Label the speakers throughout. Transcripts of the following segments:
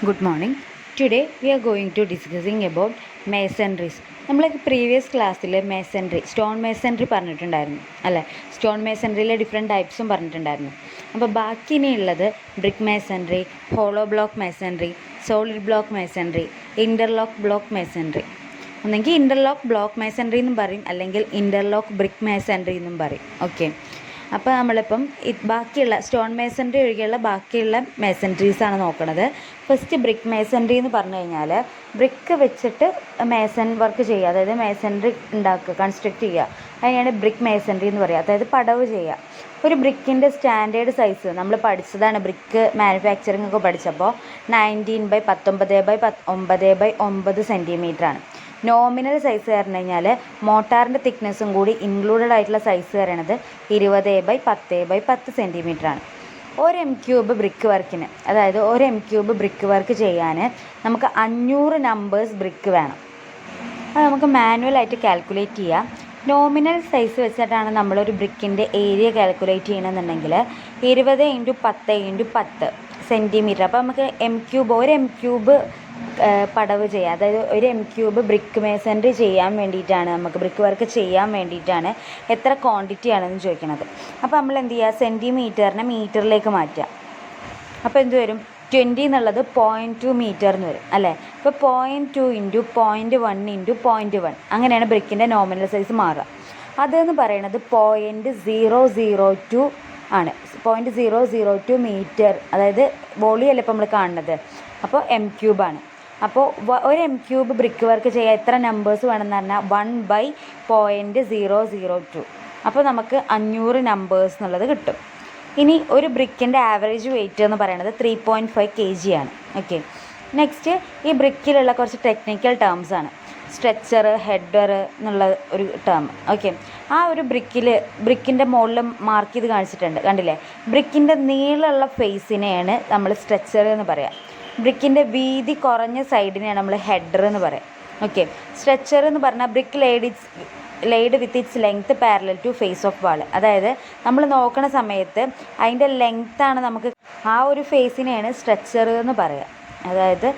Speaker 1: Good morning. Today we are going to discussing about masonries. നമ്മൾ previous ക്ലാസ്സിൽ masonry stone masonry പറഞ്ഞിട്ടുണ്ടായിരുന്നു അല്ലേ. Stone മേസൺറിയിലെ different ടൈപ്സും പറഞ്ഞിട്ടുണ്ടായിരുന്നു. അപ്പോൾ ബാക്കി ഇനിയുള്ളത് brick masonry, hollow block masonry, solid block masonry, interlock block masonry. ഒന്നെങ്കിൽ ഇൻ്റർലോക്ക് ബ്ലോക്ക് മേസൺറി എന്നും പറയും, അല്ലെങ്കിൽ ഇൻ്റർലോക്ക് ബ്രിക്ക് മേസൺറി എന്നും പറയും. ഓക്കെ, അപ്പോൾ നമ്മളിപ്പം ബാക്കിയുള്ള സ്റ്റോൺ മേസൺറി ഒഴികെയുള്ള ബാക്കിയുള്ള മേസൺട്രീസാണ് നോക്കുന്നത്. ഫസ്റ്റ് ബ്രിക്ക് മേസൺറി എന്ന് പറഞ്ഞു കഴിഞ്ഞാൽ ബ്രിക്ക് വെച്ചിട്ട് മേസൺ വർക്ക് ചെയ്യുക, അതായത് മേസൺറി ഉണ്ടാക്കുക, കൺസ്ട്രക്റ്റ് ചെയ്യുക, അതിനാണ് ബ്രിക്ക് മേസൺറി എന്ന് പറയുക. അതായത് പടവ് ചെയ്യുക. ഒരു ബ്രിക്കിൻ്റെ സ്റ്റാൻഡേർഡ് സൈസ് നമ്മൾ പഠിച്ചതാണ്. ബ്രിക്ക് മാനുഫാക്ചറിങ് ഒക്കെ പഠിച്ചപ്പോൾ 19/19/9 സെൻറ്റിമീറ്ററാണ്. നോമിനൽ സൈസ് പറഞ്ഞു കഴിഞ്ഞാൽ മോട്ടാറിൻ്റെ തിക്നെസ്സും കൂടി ഇൻക്ലൂഡഡ് ആയിട്ടുള്ള സൈസ് പറയണത് 20/10/10 സെൻറ്റിമീറ്ററാണ്. ഒരു എം ക്യൂബ് ബ്രിക്ക് വർക്കിന്, അതായത് ഒരു എം ക്യൂബ് ബ്രിക്ക് വർക്ക് ചെയ്യാൻ നമുക്ക് 500 നമ്പേഴ്സ് ബ്രിക്ക് വേണം. അത് നമുക്ക് മാനുവലായിട്ട് കാൽക്കുലേറ്റ് ചെയ്യാം. നോമിനൽ സൈസ് വെച്ചിട്ടാണ് നമ്മളൊരു ബ്രിക്കിൻ്റെ ഏരിയ കാൽക്കുലേറ്റ് ചെയ്യണമെന്നുണ്ടെങ്കിൽ 20×10×10 സെൻറ്റിമീറ്റർ. അപ്പോൾ നമുക്ക് ഒരു എം ക്യൂബ് പടവ് ചെയ്യാം, അതായത് ഒരു എം ക്യൂബ് ബ്രിക്ക് മേസൺറി ചെയ്യാൻ വേണ്ടിയിട്ടാണ്, നമുക്ക് ബ്രിക്ക് വർക്ക് ചെയ്യാൻ വേണ്ടിയിട്ടാണ് എത്ര ക്വാണ്ടിറ്റി ആണെന്ന് ചോദിക്കുന്നത്. അപ്പോൾ നമ്മൾ എന്ത് ചെയ്യുക, സെൻറ്റിമീറ്ററിനെ മീറ്ററിലേക്ക് മാറ്റുക. അപ്പോൾ എന്ത് വരും, 20 എന്നുള്ളത് 0.2 മീറ്റർ എന്ന് വരും അല്ലേ. ഇപ്പോൾ 0.2 × 0.1 × 0.1 അങ്ങനെയാണ് ബ്രിക്കിൻ്റെ നോമിനൽ സൈസ് മാറുക. അതെന്ന് പറയുന്നത് 0.002 ആണ്. 0.002 മീറ്റർ, അതായത് വോളിയല്ല ഇപ്പോൾ നമ്മൾ കാണുന്നത്. അപ്പോൾ എം ക്യൂബാണ്. അപ്പോൾ ഒരു എം ക്യൂബ് ബ്രിക്ക് വർക്ക് ചെയ്യാൻ എത്ര നമ്പേഴ്സ് വേണമെന്ന് പറഞ്ഞാൽ 1/0.002. അപ്പോൾ നമുക്ക് 500 നമ്പേഴ്സ് എന്നുള്ളത് കിട്ടും. ഇനി ഒരു ബ്രിക്കിൻ്റെ ആവറേജ് വെയിറ്റ് എന്ന് പറയുന്നത് 3.5 kg ആണ്. ഓക്കെ, നെക്സ്റ്റ് ഈ ബ്രിക്കിലുള്ള കുറച്ച് ടെക്നിക്കൽ ടേംസ് ആണ്. സ്ട്രെച്ചർ, ഹെഡർ എന്നുള്ള ഒരു ടേം. ഓക്കെ, ആ ഒരു ബ്രിക്കിൻ്റെ മുകളിൽ മാർക്ക് ചെയ്ത് കാണിച്ചിട്ടുണ്ട്, കണ്ടില്ലേ. ബ്രിക്കിൻ്റെ നീളമുള്ള ഫേസിനെയാണ് നമ്മൾ സ്ട്രെച്ചർ എന്ന് പറയാം. ബ്രിക്കിൻ്റെ വീതി കുറഞ്ഞ സൈഡിനെയാണ് നമ്മൾ ഹെഡർ എന്ന് പറയാം. ഓക്കെ, സ്ട്രെച്ചർ എന്ന് പറഞ്ഞാൽ brick laid with its length parallel to face of wall. അതായത് നമ്മൾ നോക്കുന്ന സമയത്ത് അതിൻ്റെ ലെങ്ത്താണ് നമുക്ക്, ആ ഒരു ഫേസിനെയാണ് സ്ട്രെച്ചർ എന്ന് പറയുക. അതായത്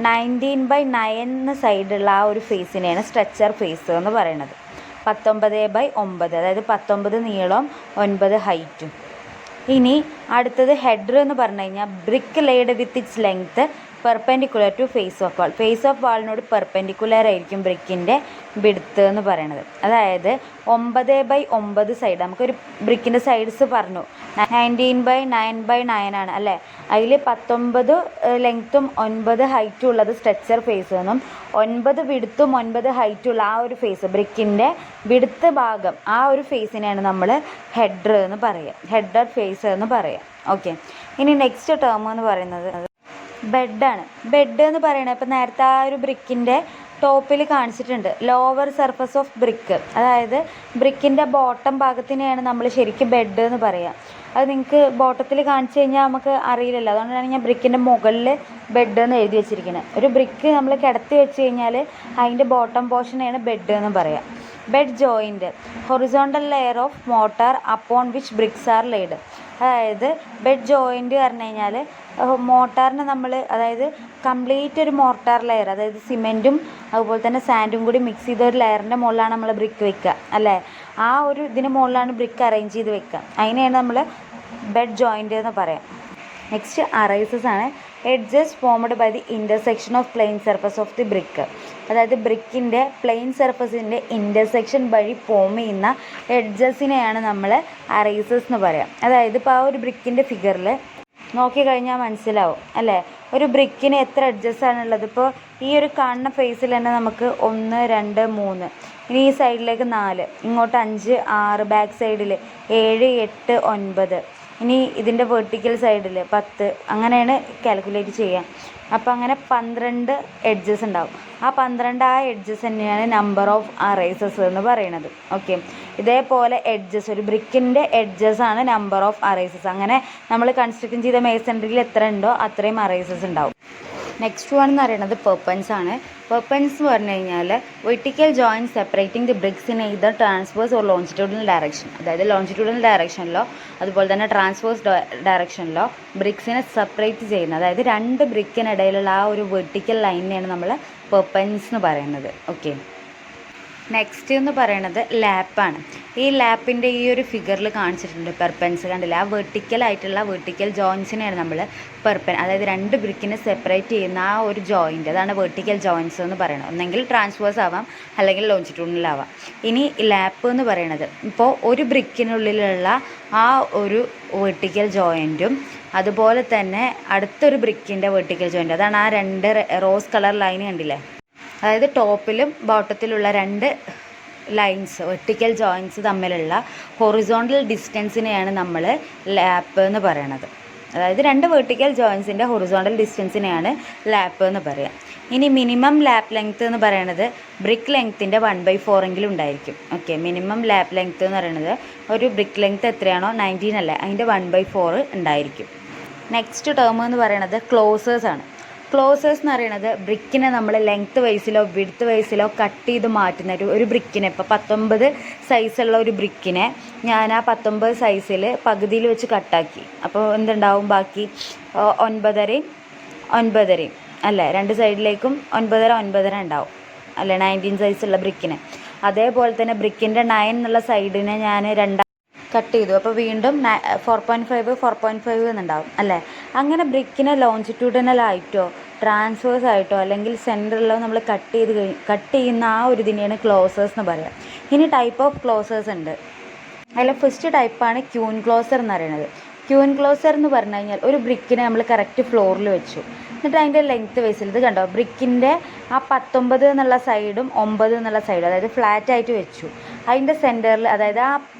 Speaker 1: 19/9 സൈഡുള്ള ആ ഒരു ഫേസിനെയാണ് സ്ട്രെച്ചർ ഫേസ് എന്ന് പറയുന്നത്. 19/9, അതായത് 19 നീളം 9 ഹൈറ്റും. ഇനി അടുത്തത് ഹെഡർ എന്ന് പറഞ്ഞു കഴിഞ്ഞാൽ brick laid with its length perpendicular to face of wall. Face of വാളിനോട് പെർപെൻഡിക്കുലർ ആയിരിക്കും ബ്രിക്കിൻ്റെ വിഡ്ത്ത് എന്ന് പറയുന്നത്. അതായത് 9/9 സൈഡ്, നമുക്കൊരു ബ്രിക്കിൻ്റെ സൈഡ്സ് പറഞ്ഞു 19/9/9 ആണ് അല്ലേ. അതിൽ 19 ലെങ്ത്തും 9 ഹൈറ്റും ഉള്ളത് സ്ട്രെച്ചർ ഫേസ് എന്നും 9 വിഡ്ത്തും 9 ഹൈറ്റുള്ള ആ ഒരു ഫേസ്, ബ്രിക്കിൻ്റെ വിഡ്ത്ത് ഭാഗം, ആ ഒരു ഫേസിനെയാണ് നമ്മൾ ഹെഡർ എന്ന് പറയുക, ഹെഡർ ഫേസ് എന്ന് പറയാം. ഓക്കെ, ഇനി നെക്സ്റ്റ് ടേം എന്ന് പറയുന്നത് ബെഡാണ്. ബെഡ് എന്ന് പറയുന്നത് ഇപ്പോൾ നേരത്തെ ആ ഒരു ബ്രിക്കിൻ്റെ ടോപ്പിൽ കാണിച്ചിട്ടുണ്ട്, ലോവർ സർഫസ് ഓഫ് ബ്രിക്ക്. അതായത് ബ്രിക്കിൻ്റെ ബോട്ടം ഭാഗത്തിനെയാണ് നമ്മൾ ശരിക്കും ബെഡ് എന്ന് പറയുക. അത് നിങ്ങൾക്ക് ബോട്ടത്തിൽ കാണിച്ചു കഴിഞ്ഞാൽ നമുക്ക് അറിയില്ലല്ലോ, അതുകൊണ്ടാണ് ഞാൻ ബ്രിക്കിൻ്റെ മുകളിൽ ബെഡ് എന്ന് എഴുതി വെച്ചിരിക്കുന്നത്. ഒരു ബ്രിക്ക് നമ്മൾ കിടത്തി വെച്ച് കഴിഞ്ഞാൽ അതിൻ്റെ ബോട്ടം പോർഷനെയാണ് ബെഡ് എന്ന് പറയുക. Bed joint, horizontal layer of motor upon which BRICS are laid. അതായത് ബെഡ് ജോയിൻറ്റ് പറഞ്ഞു കഴിഞ്ഞാൽ മോട്ടാറിന് നമ്മൾ, അതായത് കംപ്ലീറ്റ് ഒരു മോർട്ടാർ ലെയർ, അതായത് സിമെൻറ്റും അതുപോലെ തന്നെ സാൻഡും കൂടി മിക്സ് ചെയ്ത ഒരു ലെയറിൻ്റെ മുകളിലാണ് നമ്മൾ ബ്രിക്ക് വെക്കുക അല്ലേ. ആ ഒരു ഇതിന് മുകളിലാണ് ബ്രിക്ക് അറേഞ്ച് ചെയ്ത് വെക്കുക. അതിനെയാണ് നമ്മൾ ബെഡ് ജോയിൻറ്റ് എന്ന് പറയാം. നെക്സ്റ്റ് അറൈസസ് ആണ്. Edges formed by the intersection of plain surface of the brick. അതായത് ബ്രിക്കിൻ്റെ പ്ലെയിൻ സർഫസിൻ്റെ ഇൻ്റർസെക്ഷൻ വഴി ഫോം ചെയ്യുന്ന എഡ്ജസിനെയാണ് നമ്മൾ അറൈസസ് എന്ന് പറയാം. അതായത് ഇപ്പോൾ ആ ഒരു ബ്രിക്കിൻ്റെ ഫിഗറിൽ നോക്കിക്കഴിഞ്ഞാൽ മനസ്സിലാവും അല്ലേ, ഒരു ബ്രിക്കിന് എത്ര എഡ്ജസ് ആണുള്ളത്. ഇപ്പോൾ ഈ ഒരു കാണുന്ന ഫേസിൽ തന്നെ നമുക്ക് 1, 2, 3, ഇനി ഈ സൈഡിലേക്ക് 4, ഇങ്ങോട്ട് 5, 6, ബാക്ക് സൈഡിൽ 7, 8, 9, ഇനി ഇതിൻ്റെ വെർട്ടിക്കൽ സൈഡിൽ 10, അങ്ങനെയാണ് കാൽക്കുലേറ്റ് ചെയ്യുക. അപ്പോൾ അങ്ങനെ 12 എഡ്ജസ് ഉണ്ടാവും. ആ 12 എഡ്ജസ് തന്നെയാണ് നമ്പർ ഓഫ് അറൈസസ് എന്ന് പറയുന്നത്. ഓക്കെ, ഇതേപോലെ എഡ്ജസ്, ഒരു ബ്രിക്കിൻ്റെ എഡ്ജസ് ആണ് നമ്പർ ഓഫ് അറൈസസ്. അങ്ങനെ നമ്മൾ കൺസ്ട്രക്ഷൻ ചെയ്ത മേസൺറിയിൽ എത്ര ഉണ്ടോ അത്രയും അറൈസസ് ഉണ്ടാവും. നെക്സ്റ്റ് വൺ എന്ന് പറയുന്നത് പെർപ്പൻസ് ആണ്. പെർപ്പൻസ് എന്ന് പറഞ്ഞു കഴിഞ്ഞാൽ vertical joint separating the bricks in either transverse or longitudinal direction. അതായത് ലോഞ്ചിറ്റ്യൂഡിനൽ ഡയറക്ഷനിലോ അതുപോലെ തന്നെ ട്രാൻസ്വേഴ്സ് ഡയറക്ഷനിലോ ബ്രിക്സിനെ സെപ്പറേറ്റ് ചെയ്യുന്നത്, അതായത് രണ്ട് ബ്രിക്കിനിടയിലുള്ള ആ ഒരു വെർട്ടിക്കൽ ലൈനിനെയാണ് നമ്മൾ പെർപ്പൻസ് എന്ന് പറയുന്നത്. ഓക്കെ, നെക്സ്റ്റ് എന്ന് പറയുന്നത് ലാപ്പാണ്. ഈ ലാപ്പിൻ്റെ ഈ ഒരു ഫിഗറിൽ കാണിച്ചിട്ടുണ്ട് പെർപ്പൻസ്, കണ്ടില്ല? ആ വെർട്ടിക്കൽ ജോയിൻസിനെയാണ് നമ്മൾ അതായത് രണ്ട് ബ്രിക്കിനെ സെപ്പറേറ്റ് ചെയ്യുന്ന ആ ഒരു ജോയിൻറ്റ്, അതാണ് വെർട്ടിക്കൽ ജോയിൻസ് എന്ന് പറയുന്നത്. ഒന്നെങ്കിൽ ട്രാൻസ്വേഴ്സ് ആവാം അല്ലെങ്കിൽ ലോഞ്ചിറ്റ്യൂഡിനലാവാം. ഇനി ലാപ്പ് എന്ന് പറയുന്നത് ഇപ്പോൾ ഒരു ബ്രിക്കിനുള്ളിലുള്ള ആ ഒരു വെർട്ടിക്കൽ ജോയിൻറ്റും അതുപോലെ തന്നെ അടുത്തൊരു ബ്രിക്കിൻ്റെ വെർട്ടിക്കൽ ജോയിൻറ്റ്, അതാണ് ആ രണ്ട് റോസ് കളർ ലൈൻ കണ്ടില്ലേ? അതായത് ടോപ്പിലും ബോട്ടത്തിലുള്ള രണ്ട് ലൈൻസ് വെർട്ടിക്കൽ ജോയിൻറ്റ്സ് തമ്മിലുള്ള ഹൊറിസോണ്ടൽ ഡിസ്റ്റൻസിനെയാണ് നമ്മൾ ലാപ്പ് എന്ന് പറയണത്. അതായത് രണ്ട് വെർട്ടിക്കൽ ജോയിൻസിൻ്റെ ഹൊറിസോണ്ടൽ ഡിസ്റ്റൻസിനെയാണ് ലാപ്പ് എന്ന് പറയാം. ഇനി മിനിമം ലാപ്പ് ലെങ്ത്ത് എന്ന് പറയുന്നത് ബ്രിക്ക് ലെങ്ത്തിൻ്റെ 1/4 എങ്കിലും ഉണ്ടായിരിക്കും. ഓക്കെ, മിനിമം ലാപ്പ് ലെങ്ത്ത് എന്ന് പറയുന്നത് ഒരു ബ്രിക്ക് ലെങ്ത്ത് എത്രയാണോ 19 അല്ലേ, അതിൻ്റെ 1/4 ഉണ്ടായിരിക്കും. നെക്സ്റ്റ് ടേം എന്ന് പറയുന്നത് ക്ലോസേഴ്സ് ആണ്. ക്ലോസേഴ്സ് എന്ന് പറയുന്നത് ബ്രിക്കിനെ നമ്മൾ ലെങ്ത്ത് വൈസിലോ വിഡ്ത്ത് വൈസിലോ കട്ട് ചെയ്ത് മാറ്റുന്ന ഒരു ബ്രിക്കിനെ, ഇപ്പോൾ 19 സൈസുള്ള ഒരു ബ്രിക്കിനെ ഞാൻ ആ 19 സൈസിൽ പകുതിയിൽ വെച്ച് കട്ടാക്കി. അപ്പോൾ എന്തുണ്ടാവും ബാക്കി? 9.5 അല്ലേ, രണ്ട് സൈഡിലേക്കും 9.5 ഉണ്ടാവും അല്ലേ 19 സൈസുള്ള ബ്രിക്കിനെ. അതേപോലെ തന്നെ ബ്രിക്കിൻ്റെ 9 എന്നുള്ള സൈഡിനെ ഞാൻ കട്ട് ചെയ്തു. അപ്പോൾ വീണ്ടും 4.5 എന്നുണ്ടാവും അല്ലേ. അങ്ങനെ ബ്രിക്കിനെ ലോഞ്ചിറ്റ്യൂഡിനലായിട്ടോ ട്രാൻസ്വേഴ്സ് ആയിട്ടോ അല്ലെങ്കിൽ സെൻറ്ററിലോ നമ്മൾ കട്ട് ചെയ്യുന്ന ആ ഒരു ഇതിനെയാണ് ക്ലോസേഴ്സ് എന്ന് പറയാം. ഇനി ടൈപ്പ് ഓഫ് ക്ലോസേഴ്സ് ഉണ്ട്. അതിൽ ഫസ്റ്റ് ടൈപ്പാണ് ക്യൂൻ ക്ലോസർ എന്ന് പറയുന്നത്. ക്യൂൻ ക്ലോസർ എന്ന് പറഞ്ഞു കഴിഞ്ഞാൽ ഒരു ബ്രിക്കിനെ നമ്മൾ കറക്റ്റ് ഫ്ലോറിൽ വെച്ചു, എന്നിട്ട് അതിൻ്റെ ലെങ്ത്ത് വൈസിൽ ഇത് കണ്ടോ, ബ്രിക്കിൻ്റെ ആ 19 എന്നുള്ള സൈഡും 9 എന്നുള്ള സൈഡും അതായത് ഫ്ലാറ്റായിട്ട് വെച്ചു. അതിൻ്റെ സെൻറ്ററിൽ അതായത് ആ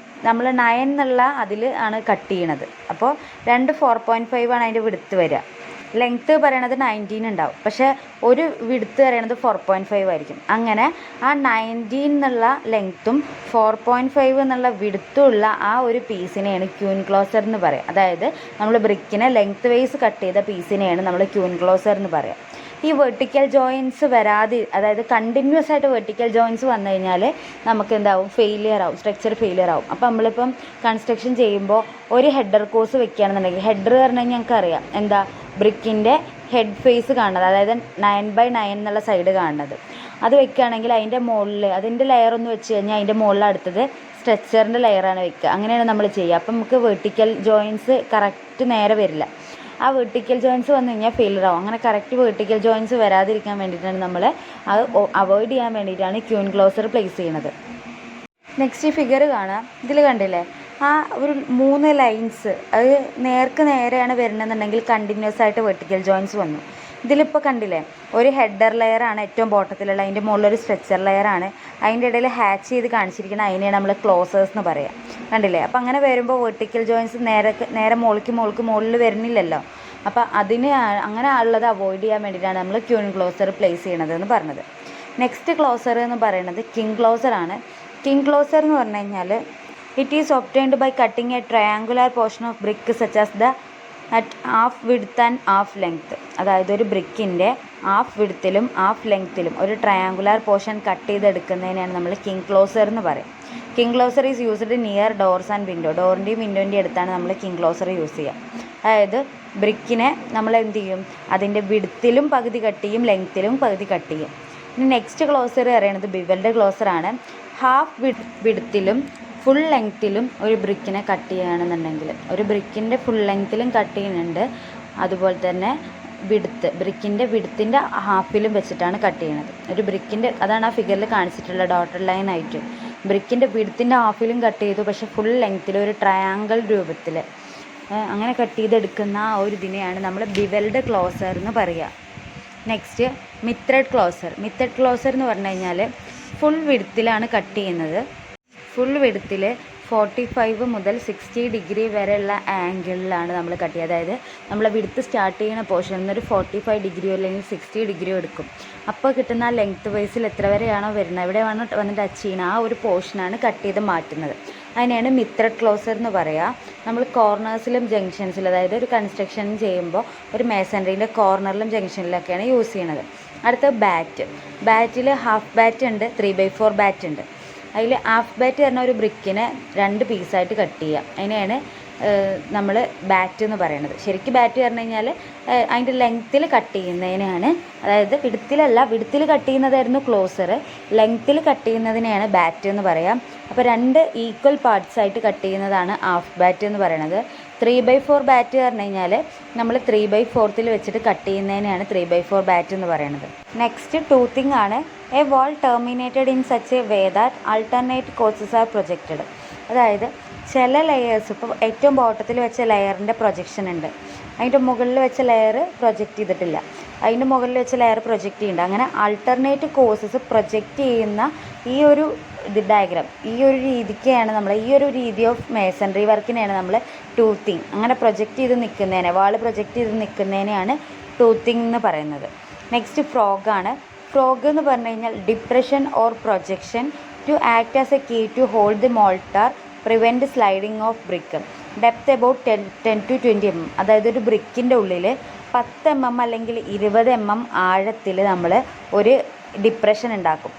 Speaker 1: നമ്മൾ 9 എന്നുള്ള അതിൽ ആണ് കട്ട് ചെയ്യണത്. അപ്പോൾ 4.5 ആണ് അതിൻ്റെ വിഡ്ത്ത് വരിക. ലെങ്ത്ത് പറയണത് 19 ഉണ്ടാവും, പക്ഷേ ഒരു വിഡ്ത്ത് പറയണത് 4.5 ആയിരിക്കും. അങ്ങനെ ആ 19 എന്നുള്ള ലെങ്ത്തും 4.5 എന്നുള്ള വിഡ്ത്തും ഉള്ള ആ ഒരു പീസിനെയാണ് ക്യൂൻ ക്ലോസർ എന്ന് പറയുക. അതായത് നമ്മൾ ബ്രിക്കിനെ ലെങ്ത്ത് വൈസ് കട്ട് ചെയ്ത പീസിനെയാണ് നമ്മൾ ക്യൂൻ ക്ലോസർ എന്ന് പറയുക. ഈ വെർട്ടിക്കൽ ജോയിൻസ് അതായത് കണ്ടിന്യൂസ് ആയിട്ട് വെർട്ടിക്കൽ ജോയിൻസ് വന്നു കഴിഞ്ഞാൽ നമുക്ക് എന്താവും? സ്ട്രക്ചർ ഫെയിലിയർ ആവും. അപ്പോൾ നമ്മളിപ്പം കൺസ്ട്രക്ഷൻ ചെയ്യുമ്പോൾ ഒരു ഹെഡർ കോഴ്സ് വെക്കുകയാണെന്നുണ്ടെങ്കിൽ, ഹെഡർ പറഞ്ഞു കഴിഞ്ഞാൽ ഞങ്ങൾക്കറിയാം എന്താ, ബ്രിക്കിൻ്റെ ഹെഡ് ഫേസ് കാണുന്നത്, അതായത് 9/9 എന്നുള്ള സൈഡ് കാണുന്നത്, അത് വെക്കുകയാണെങ്കിൽ അതിൻ്റെ മുകളിൽ അതിൻ്റെ ലെയർ ഒന്ന് വെച്ച് കഴിഞ്ഞാൽ അതിൻ്റെ മുകളിൽ അടുത്തത് സ്ട്രക്ചറിൻ്റെ ലെയറാണ് വെക്കുക. അങ്ങനെയാണ് നമ്മൾ ചെയ്യുക. അപ്പം നമുക്ക് വെർട്ടിക്കൽ ജോയിൻസ് കറക്റ്റ് നേരെ വരില്ല. ആ വെർട്ടിക്കൽ ജോയിൻസ് വന്നു കഴിഞ്ഞാൽ ഫെയിലിയർ ആവും. അങ്ങനെ കറക്റ്റ് വെർട്ടിക്കൽ ജോയിൻസ് വരാതിരിക്കാൻ വേണ്ടിയിട്ടാണ് നമ്മൾ അത് അവോയ്ഡ് ചെയ്യാൻ വേണ്ടിയിട്ടാണ് ക്യൂൻ ക്ലോസർ പ്ലേസ് ചെയ്യുന്നത്. നെക്സ്റ്റ് ഫിഗർ കാണാം. ഇതിൽ കണ്ടില്ലേ, ആ ഒരു 3 ലൈൻസ് അത് നേരെയാണ് വരുന്നതെന്നുണ്ടെങ്കിൽ കണ്ടിന്യൂസ് ആയിട്ട് വെർട്ടിക്കൽ ജോയിൻസ് വന്നു. ഇതിലിപ്പോൾ കണ്ടില്ലേ, ഒരു ഹെഡർ ലെയറാണ് ഏറ്റവും ബോട്ടത്തിലുള്ള, അതിൻ്റെ മുകളിലൊരു സ്ട്രക്ചർ ലെയറാണ്, അതിൻ്റെ ഇടയിൽ ഹാച്ച് ചെയ്ത് കാണിച്ചിരിക്കുന്ന അതിനെയാണ് നമ്മൾ ക്ലോസേഴ്സ് എന്ന് പറയാം. കണ്ടില്ലേ? അപ്പോൾ അങ്ങനെ വരുമ്പോൾ വെർട്ടിക്കൽ ജോയിൻസ് നേരെ മുകളിൽ വരുന്നില്ലല്ലോ. അപ്പോൾ അങ്ങനെ ഉള്ളത് അവോയ്ഡ് ചെയ്യാൻ വേണ്ടിയിട്ടാണ് നമ്മൾ ക്യൂൻ ക്ലോസർ പ്ലേസ് ചെയ്യണത് എന്ന് പറഞ്ഞത്. നെക്സ്റ്റ് ക്ലോസർ എന്ന് പറയുന്നത് കിങ് ക്ലോസർ ആണ്. കിങ് ക്ലോസർ എന്ന് പറഞ്ഞു കഴിഞ്ഞാൽ it is obtained by cutting a triangular portion of brick such as the at half width and half length. അതായത് ഒരു ബ്രിക്കിൻ്റെ ഹാഫ് വിഡ്ത്തിലും ഹാഫ് ലെങ്ത്തിലും ഒരു ട്രയാങ്കുലർ പോർഷൻ കട്ട് ചെയ്തെടുക്കുന്നതിനാണ് നമ്മൾ കിങ് ക്ലോസർ എന്ന് പറയും. King closer is used near doors and window. ഡോറിൻ്റെയും വിൻഡോൻ്റെയും അടുത്താണ് നമ്മൾ കിങ് ക്ലോസർ യൂസ് ചെയ്യുക. അതായത് ബ്രിക്കിനെ നമ്മൾ എന്ത് ചെയ്യും, അതിൻ്റെ വിഡ്ത്തിലും പകുതി കട്ട് ചെയ്യും, ലെങ്ത്തിലും പകുതി കട്ട് ചെയ്യും. ഇനി നെക്സ്റ്റ് ക്ലോസർ പറയുന്നത് ബിവൽഡ് ക്ലോസറാണ്. ഹാഫ് വിഡ്ത്തിലും ഫുൾ ലെങ്ത്തിലും ഒരു ബ്രിക്കിനെ കട്ട് ചെയ്യുകയാണെന്നുണ്ടെങ്കിൽ, ഒരു ബ്രിക്കിൻ്റെ ഫുൾ ലെങ്ത്തിലും കട്ട് ചെയ്യുന്നുണ്ട്, അതുപോലെ തന്നെ ബ്രിക്കിൻ്റെ വിഡ്ത്തിൻ്റെ ഹാഫിലും വെച്ചിട്ടാണ് കട്ട് ചെയ്യണത്. ഒരു ബ്രിക്കിൻ്റെ, അതാണ് ആ ഫിഗറിൽ കാണിച്ചിട്ടുള്ള ഡോട്ടഡ് ലൈൻ ആയിട്ട്, ബ്രിക്കിൻ്റെ വിഡ്ത്തിൻ്റെ ഹാഫിലും കട്ട് ചെയ്തു, പക്ഷേ ഫുൾ ലെങ്ത്തിൽ ഒരു ട്രയാങ്കിൾ രൂപത്തിൽ അങ്ങനെ കട്ട് ചെയ്തെടുക്കുന്ന ആ ഒരു ഇതിനെയാണ് നമ്മൾ ബിവൽഡ് ക്ലോസർ എന്ന് പറയുക. നെക്സ്റ്റ് മിത്രഡ് ക്ലോസർ എന്ന് പറഞ്ഞു കഴിഞ്ഞാൽ ഫുൾ വിഡ്ത്തിലാണ് കട്ട് ചെയ്യുന്നത്. ഫുൾ വിഡ്ത്തിൽ 45 മുതൽ 60 ഡിഗ്രി വരെയുള്ള ആംഗിളിലാണ് നമ്മൾ കട്ട് ചെയ്യുക. അതായത് നമ്മൾ വിഡ്ത്ത് സ്റ്റാർട്ട് ചെയ്യുന്ന പോർഷനിൽ നിന്നൊരു 45 ഡിഗ്രിയോ അല്ലെങ്കിൽ 60 ഡിഗ്രിയോ എടുക്കും. അപ്പോൾ കിട്ടുന്ന ആ ലെങ്ത്ത് വൈസിൽ എത്ര വരെയാണോ വരുന്നത്, എവിടെയാണോ വന്ന് ടച്ച് ചെയ്യുന്നത്, ആ ഒരു പോർഷനാണ് കട്ട് ചെയ്ത് മാറ്റുന്നത്. അതിനെയാണ് മിത്രഡ് ക്ലോസർ എന്ന് പറയുക. നമ്മൾ കോർണേഴ്സിലും ജംഗ്ഷൻസിലും, അതായത് ഒരു കൺസ്ട്രക്ഷൻ ചെയ്യുമ്പോൾ ഒരു മേസൺറിൻ്റെ കോർണറിലും ജംഗ്ഷനിലൊക്കെയാണ് യൂസ് ചെയ്യണത്. അടുത്ത ബാറ്റിൽ ഹാഫ് ബാറ്റ് ഉണ്ട്, 3/4 ബാറ്റ് ഉണ്ട്. അതിൽ ഹാഫ് ബാറ്റ് പറഞ്ഞ ഒരു ബ്രിക്കിനെ 2 പീസായിട്ട് കട്ട് ചെയ്യുക, അതിനെയാണ് നമ്മൾ ബാറ്റ് എന്ന് പറയുന്നത്. ശരിക്കും ബാറ്റ് പറഞ്ഞു കഴിഞ്ഞാൽ അതിൻ്റെ ലെങ്ത്തിൽ കട്ട് ചെയ്യുന്നതിനാണ്, അതായത് വിഡ്ത്തിൽ കട്ട് ചെയ്യുന്നതായിരുന്നു ക്ലോസർ, ലെങ്ത്തിൽ കട്ട് ചെയ്യുന്നതിനെയാണ് ബാറ്റ് എന്ന് പറയാം. അപ്പോൾ 2 ഈക്വൽ പാർട്സ് ആയിട്ട് കട്ട് ചെയ്യുന്നതാണ് ഹാഫ് ബാറ്റ് എന്ന് പറയുന്നത്. 3/4 ബാറ്റ് പറഞ്ഞു കഴിഞ്ഞാൽ നമ്മൾ 3/4 വെച്ചിട്ട് കട്ട് ചെയ്യുന്നതിനെയാണ് 3/4 ബാറ്റ് എന്ന് പറയുന്നത്. നെക്സ്റ്റ് ടൂത്തിങ് ആണ്. A wall terminated in such a way that alternate courses are projected. അതായത് ചില ലെയേഴ്സ്, ഇപ്പോൾ ഏറ്റവും ബോട്ടത്തിൽ വെച്ച ലെയറിൻ്റെ പ്രൊജക്ഷൻ ഉണ്ട്, അതിൻ്റെ മുകളിൽ വെച്ച ലെയർ പ്രൊജക്റ്റ് ചെയ്തിട്ടില്ല, അതിൻ്റെ മുകളിൽ വെച്ച ലെയർ പ്രൊജക്റ്റ് ചെയ്യുന്നുണ്ട്. അങ്ങനെ ആൾട്ടർനേറ്റ് കോഴ്സസ് പ്രൊജക്റ്റ് ചെയ്യുന്ന ഈ ഒരു ഡയഗ്രാം, ഈ ഒരു രീതിക്കാണ് നമ്മൾ, ഈ ഒരു രീതി ഓഫ് മേസൺറി വർക്കിനെയാണ് നമ്മൾ ടൂത്തിങ്, അങ്ങനെ പ്രൊജക്റ്റ് ചെയ്ത് നിൽക്കുന്നതിനെ, വാൾ പ്രൊജക്റ്റ് ചെയ്ത് നിൽക്കുന്നതിനെയാണ് ടൂത്തിങ് എന്ന് പറയുന്നത്. നെക്സ്റ്റ് ഫ്രോഗാണ്. ഫ്രോഗ് എന്ന് പറഞ്ഞു കഴിഞ്ഞാൽ depression or projection to act as a key to hold the mortar, prevent sliding of brick. Depth about 10 to 20 mm, അതായത് ഒരു ബ്രിക്കിൻ്റെ ഉള്ളിൽ 10 mm അല്ലെങ്കിൽ 20 mm ആഴത്തിൽ നമ്മൾ ഒരു ഡിപ്രഷൻ ഉണ്ടാക്കും,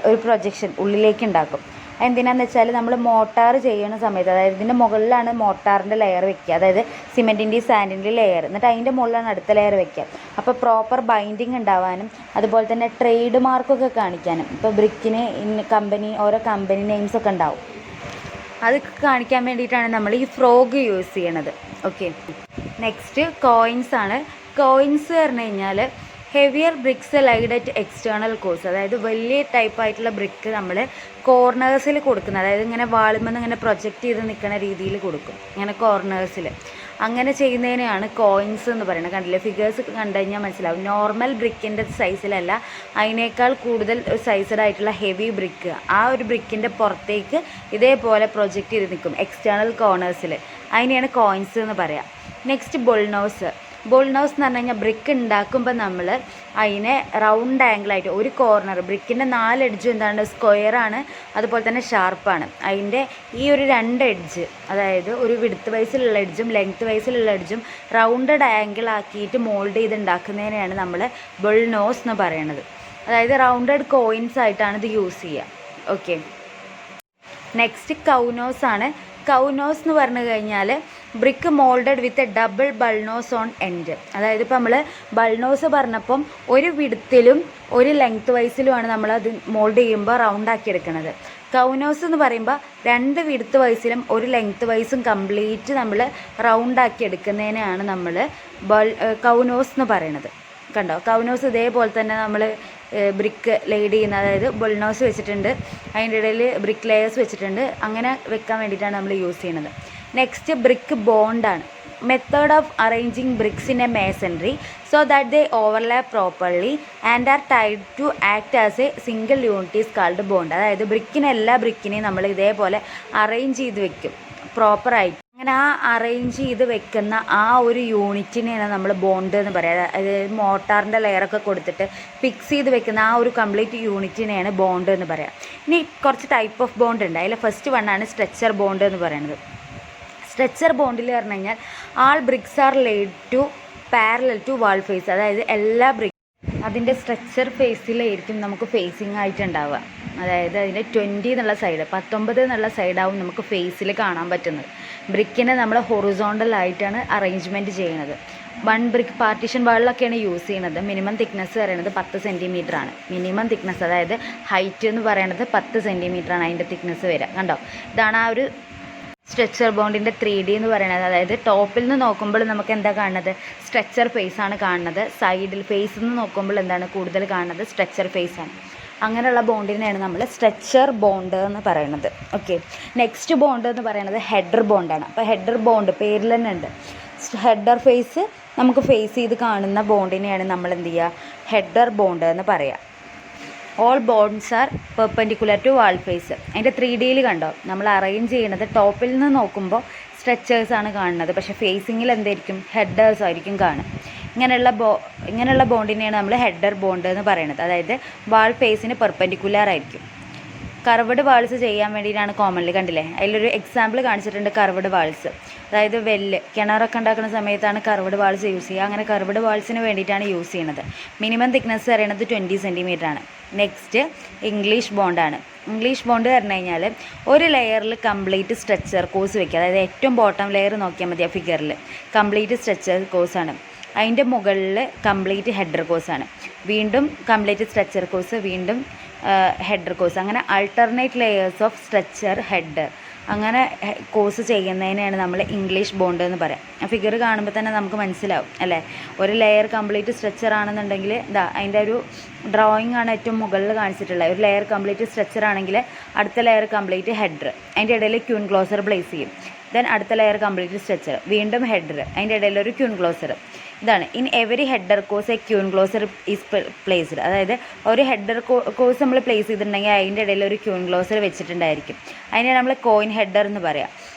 Speaker 1: ഒരു പ്രൊജക്ഷൻ ഉള്ളിലേക്ക് ഉണ്ടാക്കും. എന്തിനാന്ന് വെച്ചാൽ നമ്മൾ മോട്ടാർ ചെയ്യുന്ന സമയത്ത്, അതായത് ഇതിൻ്റെ മുകളിലാണ് മോട്ടാറിൻ്റെ ലെയർ വെക്കുക, അതായത് സിമെൻറ്റിൻ്റെയും സാൻഡിൻ്റെയും ലെയർ, എന്നിട്ട് അതിൻ്റെ മുകളിലാണ് അടുത്ത ലെയർ വെക്കുക. അപ്പോൾ പ്രോപ്പർ ബൈൻഡിങ് ഉണ്ടാവാനും അതുപോലെ തന്നെ ട്രേഡ് മാർക്കൊക്കെ കാണിക്കാനും, ഇപ്പോൾ ബ്രിക്കിന് ഓരോ കമ്പനി നെയിംസൊക്കെ ഉണ്ടാവും, അത് കാണിക്കാൻ വേണ്ടിയിട്ടാണ് നമ്മൾ ഈ ഫ്രോഗ് യൂസ് ചെയ്യണത്. ഓക്കെ, നെക്സ്റ്റ് കോയിൻസ് ആണ്. കോയിൻസ് പറഞ്ഞു കഴിഞ്ഞാൽ heavier bricks laid at external course, അതായത് വലിയ ടൈപ്പായിട്ടുള്ള ബ്രിക്ക് നമ്മൾ കോർണേഴ്സിൽ കൊടുക്കുന്നത്, അതായത് ഇങ്ങനെ വാളുമെന്ന് ഇങ്ങനെ പ്രൊജക്റ്റ് ചെയ്ത് നിൽക്കുന്ന രീതിയിൽ കൊടുക്കും, ഇങ്ങനെ കോർണേഴ്സിൽ. അങ്ങനെ ചെയ്യുന്നതിനെയാണ് കോയിൻസ് എന്ന് പറയുന്നത്. കണ്ടില്ലേ, ഫിഗേഴ്സ് കണ്ടു കഴിഞ്ഞാൽ മനസ്സിലാവും. നോർമൽ ബ്രിക്കിൻ്റെ സൈസിലല്ല, അതിനേക്കാൾ കൂടുതൽ സൈസ്ഡ് ആയിട്ടുള്ള ഹെവി ബ്രിക്ക്, ആ ഒരു ബ്രിക്കിൻ്റെ പുറത്തേക്ക് ഇതേപോലെ പ്രൊജക്റ്റ് ചെയ്ത് നിൽക്കും എക്സ്റ്റേണൽ കോർണേഴ്സിൽ, അതിനെയാണ് കോയിൻസ് എന്ന് പറയാം. Next bullnose. ബുൾനോസ് എന്ന് പറഞ്ഞു കഴിഞ്ഞാൽ ബ്രിക്ക് ഉണ്ടാക്കുമ്പോൾ നമ്മൾ അതിനെ റൗണ്ട് ആംഗിളായിട്ട് ഒരു കോർണർ, ബ്രിക്കിൻ്റെ 4 എഡ്ജും എന്താണ് സ്ക്വയറാണ്, അതുപോലെ തന്നെ ഷാർപ്പാണ്. അതിൻ്റെ ഈ ഒരു 2 എഡ്ജ്, അതായത് ഒരു വിഡ്ത്ത് വൈസിലുള്ള എഡ്ജും ലെങ്ത്ത് വൈസിലുള്ള എഡ്ജും റൗണ്ടഡ് ആംഗിൾ ആക്കിയിട്ട് മോൾഡ് ചെയ്ത് ഉണ്ടാക്കുന്നതിനെയാണ് നമ്മൾ ബുൾനോസ് എന്ന് പറയുന്നത്. അതായത് റൗണ്ടഡ് കോയിൻസ് ആയിട്ടാണ് ഇത് യൂസ് ചെയ്യുക. ഓക്കെ, നെക്സ്റ്റ് കൗനോസ് ആണ്. കൗനോസ് എന്ന് പറഞ്ഞു കഴിഞ്ഞാൽ brick moulded with a double bullnose on end. അതായത് ഇപ്പോൾ നമ്മൾ ബൾനോസ് പറഞ്ഞപ്പം ഒരു വിഡ്ത്തിലും ഒരു ലെങ്ത്ത് വൈസിലുമാണ് നമ്മളത് മോൾഡ് ചെയ്യുമ്പോൾ റൗണ്ടാക്കി എടുക്കുന്നത്. കൗനോസ് എന്ന് പറയുമ്പോൾ 2 വിഡ്ത്ത് വൈസിലും ഒരു ലെങ്ത്ത് വൈസും കംപ്ലീറ്റ് നമ്മൾ റൗണ്ടാക്കി എടുക്കുന്നതിനെയാണ് നമ്മൾ കൗനോസ് എന്ന് പറയുന്നത്. കണ്ടോ, കൗനോസ് ഇതേപോലെ തന്നെ നമ്മൾ ബ്രിക്ക് ലെയ്ഡ് ചെയ്യുന്ന, അതായത് ബുൾനോസ് വെച്ചിട്ടുണ്ട്, അതിൻ്റെ ഇടയിൽ ബ്രിക്ക് ലെയേഴ്സ് വെച്ചിട്ടുണ്ട്, അങ്ങനെ വെക്കാൻ വേണ്ടിയിട്ടാണ് നമ്മൾ യൂസ് ചെയ്യുന്നത്. നെക്സ്റ്റ് ബ്രിക്ക് ബോണ്ടാണ്. Method of arranging bricks in a masonry so that they overlap properly and are tied to act as a single unit is called bond. അതായത് എല്ലാ ബ്രിക്കിനെയും നമ്മൾ ഇതേപോലെ അറേഞ്ച് ചെയ്ത് വെക്കും പ്രോപ്പറായിട്ട്. അങ്ങനെ ആ അറേഞ്ച് ചെയ്ത് വെക്കുന്ന ആ ഒരു യൂണിറ്റിനെയാണ് നമ്മൾ ബോണ്ട് എന്ന് പറയുക. അതായത് മോട്ടാറിൻ്റെ ലെയറൊക്കെ കൊടുത്തിട്ട് ഫിക്സ് ചെയ്ത് വെക്കുന്ന ആ ഒരു കംപ്ലീറ്റ് യൂണിറ്റിനെയാണ് ബോണ്ട് എന്ന് പറയുക. ഇനി കുറച്ച് ടൈപ്പ് ഓഫ് ബോണ്ട് ഉണ്ട്. അതിൽ ഫസ്റ്റ് വണ്ണാണ് സ്ട്രെച്ചർ ബോണ്ട് എന്ന് പറയുന്നത്. സ്ട്രെച്ചർ ബോണ്ടിൽ പറഞ്ഞു കഴിഞ്ഞാൽ all bricks are laid to parallel to wall face. അതായത് എല്ലാ ബ്രിക്ക് അതിൻ്റെ സ്ട്രെച്ചർ ഫേസിലായിരിക്കും നമുക്ക് ഫേസിങ് ആയിട്ടുണ്ടാവുക. അതായത് അതിൻ്റെ 20 എന്നുള്ള സൈഡ്, 19 എന്നുള്ള സൈഡാവും നമുക്ക് ഫേസിൽ കാണാൻ പറ്റുന്നത്. ബ്രിക്കിനെ നമ്മൾ ഹൊറിസോണ്ടലായിട്ടാണ് അറേഞ്ച്മെൻറ്റ് ചെയ്യുന്നത്. 1 ബ്രിക്ക് പാർട്ടീഷൻ വാളിലൊക്കെയാണ് യൂസ് ചെയ്യുന്നത്. മിനിമം തിക്നെസ് പറയുന്നത് 10 cm ആണ്. മിനിമം തിക്നെസ്, അതായത് ഹൈറ്റ് എന്ന് പറയുന്നത് 10 cm ആണ് അതിൻ്റെ തിക്നെസ് വരിക. കണ്ടോ, ഇതാണ് ആ ഒരു സ്ട്രെച്ചർ ബോണ്ടിൻ്റെ 3D എന്ന് പറയുന്നത്. അതായത് ടോപ്പിൽ നിന്ന് നോക്കുമ്പോൾ നമുക്ക് എന്താ കാണുന്നത്, സ്ട്രെച്ചർ ഫേസ് ആണ് കാണുന്നത്. സൈഡിൽ ഫേസിൽ നിന്ന് നോക്കുമ്പോൾ എന്താണ് കൂടുതൽ കാണുന്നത്, സ്ട്രെച്ചർ ഫേസ് ആണ്. അങ്ങനെയുള്ള ബോണ്ടിനെയാണ് നമ്മൾ സ്ട്രെച്ചർ ബോണ്ട് എന്ന് പറയുന്നത്. ഓക്കെ, നെക്സ്റ്റ് ബോണ്ട് എന്ന് പറയുന്നത് ഹെഡർ ബോണ്ടാണ്. അപ്പോൾ ഹെഡർ ബോണ്ട് പേരിൽ തന്നെ ഉണ്ട്. ഹെഡർ ഫേസ് നമുക്ക് ഫേസ് ചെയ്ത് കാണുന്ന ബോണ്ടിനെയാണ് നമ്മൾ എന്ത് ചെയ്യുക, ഹെഡർ ബോണ്ട് എന്ന് പറയുക. All bonds are perpendicular to wall face. അതിൻ്റെ 3Dയിൽ കണ്ടോ, നമ്മൾ അറേഞ്ച് ചെയ്യുന്നത് ടോപ്പിൽ നിന്ന് നോക്കുമ്പോൾ സ്ട്രെച്ചേഴ്സാണ് കാണുന്നത്, പക്ഷേ ഫേസിങ്ങിൽ എന്തായിരിക്കും, ഹെഡേഴ്സ് ആയിരിക്കും കാണുക. ഇങ്ങനെയുള്ള ബോണ്ടിനെയാണ് നമ്മൾ ഹെഡർ ബോണ്ട് എന്ന് പറയുന്നത്. അതായത് വാൾ ഫേസിന് പെർപെൻഡിക്കുലർ ആയിരിക്കും. കർവ്ഡ് വാൾസ് ചെയ്യാൻ വേണ്ടിയിട്ടാണ് കോമൺലി, കണ്ടില്ലേ അതിലൊരു എക്സാമ്പിൾ കാണിച്ചിട്ടുണ്ട്. കർവ്ഡ് വാൾസ്, അതായത് കിണറൊക്കെ ഉണ്ടാക്കുന്ന സമയത്താണ് കർവ്ഡ് വാൾസ് യൂസ് ചെയ്യുക. അങ്ങനെ കർവ്ഡ് വാൾസിന് വേണ്ടിയിട്ടാണ് യൂസ് ചെയ്യുന്നത്. മിനിമം തിക്നെസ് പറയുന്നത് 20 cm ആണ്. നെക്സ്റ്റ് ഇംഗ്ലീഷ് ബോണ്ടാണ്. ഇംഗ്ലീഷ് ബോണ്ട് പറഞ്ഞു കഴിഞ്ഞാൽ ഒരു ലെയറിൽ കംപ്ലീറ്റ് സ്ട്രെച്ചർ കോഴ്സ് വെക്കുക. അതായത് ഏറ്റവും ബോട്ടം ലെയർ നോക്കിയാൽ മതി ആ ഫിഗറിൽ, കംപ്ലീറ്റ് സ്ട്രെച്ചർ കോഴ്സാണ്. അതിൻ്റെ മുകളിൽ കംപ്ലീറ്റ് ഹെഡർ കോഴ്സാണ്. വീണ്ടും കംപ്ലീറ്റ് സ്ട്രെച്ചർ കോഴ്സ്, വീണ്ടും ഹെഡർ കോഴ്സ്, അങ്ങനെ alternate layers of stretcher header, അങ്ങനെ കോഴ്സ് ചെയ്യുന്നതിനെയാണ് നമ്മൾ ഇംഗ്ലീഷ് ബോണ്ട് എന്ന് പറയാം. ആ ഫിഗർ കാണുമ്പോൾ തന്നെ നമുക്ക് മനസ്സിലാവും അല്ലേ. ഒരു ലെയർ കംപ്ലീറ്റ് സ്ട്രെച്ചർ ആണെന്നുണ്ടെങ്കിൽ അതിൻ്റെ ഒരു ഡ്രോയിങ് ആണ് ഏറ്റവും മുകളിൽ കാണിച്ചിട്ടുള്ളത്. ഒരു ലെയർ കംപ്ലീറ്റ് സ്ട്രെച്ചർ ആണെങ്കിൽ അടുത്ത ലെയർ കംപ്ലീറ്റ് ഹെഡർ, അതിൻ്റെ ഇടയിൽ ക്യൂൻ ക്ലോസർ പ്ലേസ് ചെയ്യും. ദെൻ അടുത്ത ലെയർ കംപ്ലീറ്റ് സ്ട്രെച്ചർ, വീണ്ടും ഹെഡർ, അതിൻ്റെ ഇടയിൽ ഒരു ക്യൂൻ ക്ലോസർ. ഇതാണ് in every header course A queen closer is placed. അതായത് ഒരു ഹെഡർ കോഴ്സ് നമ്മൾ പ്ലേസ് ചെയ്തിട്ടുണ്ടെങ്കിൽ അതിൻ്റെ ഇടയിൽ ഒരു ക്യൂൻ ക്ലോസർ വെച്ചിട്ടുണ്ടായിരിക്കും. അതിനെ നമ്മൾ കോയിൻ ഹെഡർ എന്ന് പറയാം.